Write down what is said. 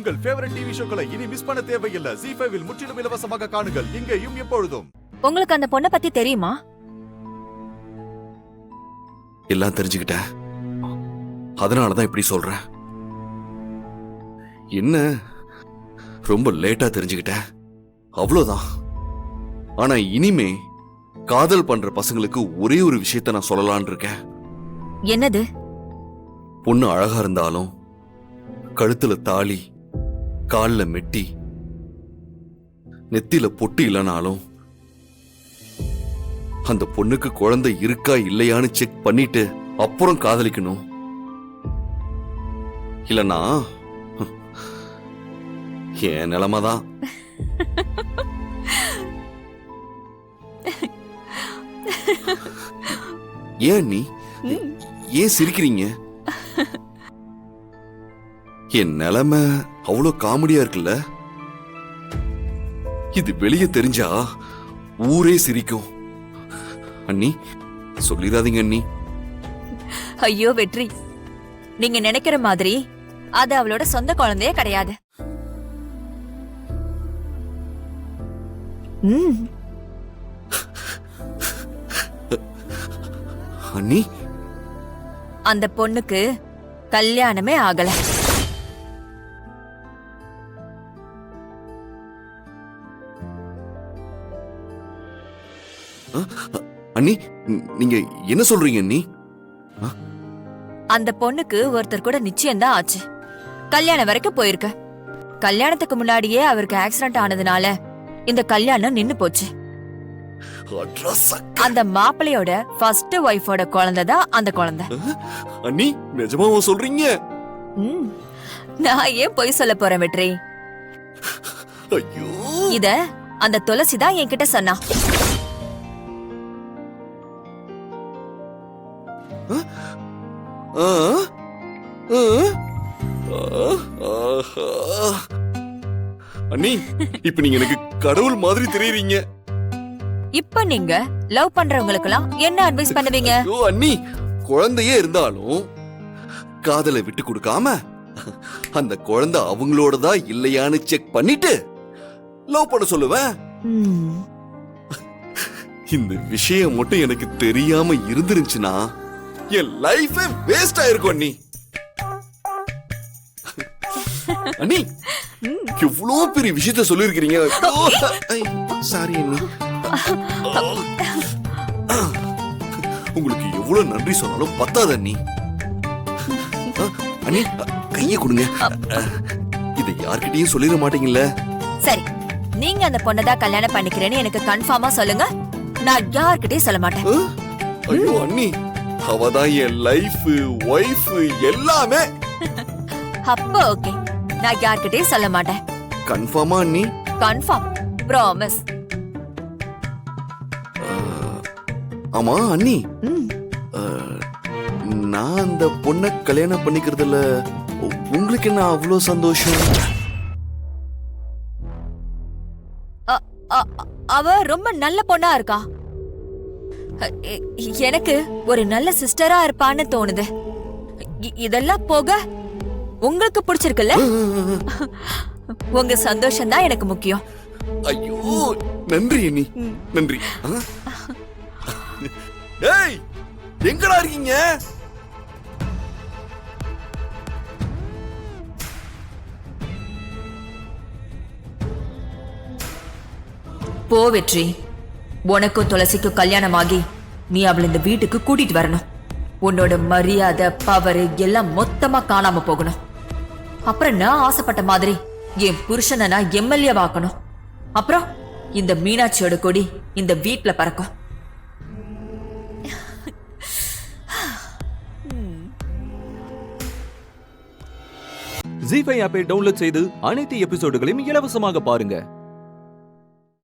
உங்கள் favourite TV ஷோக்களை இனி miss பண்ண தேவையில்லை. ZEE5 இல் முற்றிலும் இலவசமாக காணுங்கள். இங்கேயும் எப்பொழுதும். உங்களுக்கு அந்த பொண்ணை பத்தி தெரியுமா? எல்லாம் தெரிஞ்சுக்கிட்டேன். அதனாலதான் இப்படி சொல்றேன். என்ன ரொம்ப லேட்டா தெரிஞ்சுக்கிட்டேன், அவ்வளவுதான். ஆனா இனிமே காதல் பண்ற பசங்களுக்கு ஒரே ஒரு விஷயத்த நான் சொல்லலான் இருக்கேன். என்னது? பொண்ணு அழகா இருந்தாலும், கழுத்துல தாலி, கால்ல மெட்டி, நெத்தில பொட்டு இல்லைனாலும் அந்த பொண்ணுக்கு குழந்தை இருக்கா இல்லையான்னு செக் பண்ணிட்டு அப்புறம் காதலிக்கணும். இல்லனா என் நிலைமைதான். ஏன் நீ ஏன் சிரிக்கிறீங்க? என் நிலைமை அவ்வளவு காமெடியா இருக்குல்ல. இது வெளியே தெரிஞ்சா ஊரே சிரிக்கும். அண்ணி சொல்லிடாதீங்க அண்ணி. ஐயோ வெற்றி, நீங்க நினைக்கிற மாதிரி அது அவளோட சொந்த குழந்தையே கிடையாது. அண்ணி, அந்த பொண்ணுக்கு கல்யாணமே ஆகல. அண்ணி நீங்க என்ன சொல்றீங்க அண்ணி? அந்த பொண்ணுக்கு ஒருத்தர் கூட நிச்சயம்தான் ஆச்சு. கல்யாணம் வரைக்கும் போயிருக்கு. கல்யாணத்துக்கு முன்னாடியே அவருக்கு ஆக்சிடென்ட் ஆனதுனால இந்த கல்யாணம் நின்னு போச்சு. அந்த மாப்பிளையோட ஃபர்ஸ்ட் ஒய்ஃபோட குழந்தை தான் அந்த குழந்தை. அண்ணி நிஜமாவா சொல்றீங்க? நான் ஏன் பொய் சொல்ல போறேன் வெற்றி? ஐயோ, இத அந்த துளசி தான் என்கிட்ட சொன்னா. அண்ணி இப்ப நீங்க எனக்கு கடவுள் மாதிரி தெரியுறீங்க. இப்ப நீங்க லவ் பண்றவங்களுக்கெல்லாம் என்ன அட்வைஸ் பண்ணுவீங்க? அண்ணி, குழந்தையே இருந்தாலும் காதலை விட்டு கொடுக்காம அந்த குழந்தை அவங்களோடதா இல்லையான்னு செக் பண்ணிட்டு லவ் பண்ண சொல்லுவேன். இந்த விஷயம் மட்டும் எனக்கு தெரியாம இருந்துருச்சுன்னா என் லைஃபே வேஸ்ட் ஆயிருக்கும் அண்ணி. அண்ணி எவ்வளவு பெரிய விஷயத்த சொல்லிருக்கீங்க. சாரி அண்ணி. உங்களுக்கு எவ்வளவு நன்றி சொன்னாலும் பத்தாது அண்ணி. அண்ணி கைய கொடுங்க. இதை யார்கிட்டயும் சொல்லிட மாட்டீங்கல்ல? சரி, நீங்க அந்த பொண்ணதான் கல்யாணம் பண்ணிக்கிறேன்னு எனக்கு கன்ஃபார்மா சொல்லுங்க. நான் யார்கிட்டயும் சொல்ல மாட்டேன். ஐயோ அண்ணி, அவதான் என் லைஃப், வைஃப் எல்லாமே. அப்ப ஓகே, நான் யார்கிட்டயும் சொல்ல மாட்டேன். கன்ஃபார்மா அண்ணி? Confirm, promise. ஆமா அண்ணி, நான் அந்த பொண்ணை கல்யாணம் பண்ணிக்கிறதுல உங்களுக்கு என்ன அவ்வளவு சந்தோஷம்? அவ ரொம்ப நல்ல பொண்ணா இருக்கா. எனக்கு ஒரு நல்ல சிஸ்டரா இருப்பான்னு தோணுது. இதெல்லாம் போக உங்களுக்கு பிடிச்சிருக்குல்ல? உங்க சந்தோஷம் தான் எனக்கு முக்கியம். ஐயோ நன்றி அண்ணி, நன்றி. ஏய், எங்கடா இருக்கீங்க? போ வெற்றி, உனக்கும் துளசிக்கும் கல்யாணம் ஆகி நீ அவளை இந்த வீட்டுக்கு கூட்டிட்டு வரணும். உன்னோட மரியாதை, பவர் எல்லாம் மொத்தமா காணாம போகணும். அப்புறம் நான் ஆசைப்பட்ட மாதிரி என் புருஷனை நான் எம்எல்ஏ வாக்கணும். அப்புறம் இந்த மீனாட்சியோட கொடி இந்த வீட்டுல பறக்கும். ZEE5 ஆப்பை டவுன்லோட் செய்து அனைத்து எபிசோடுகளையும் இலவசமாக பாருங்க.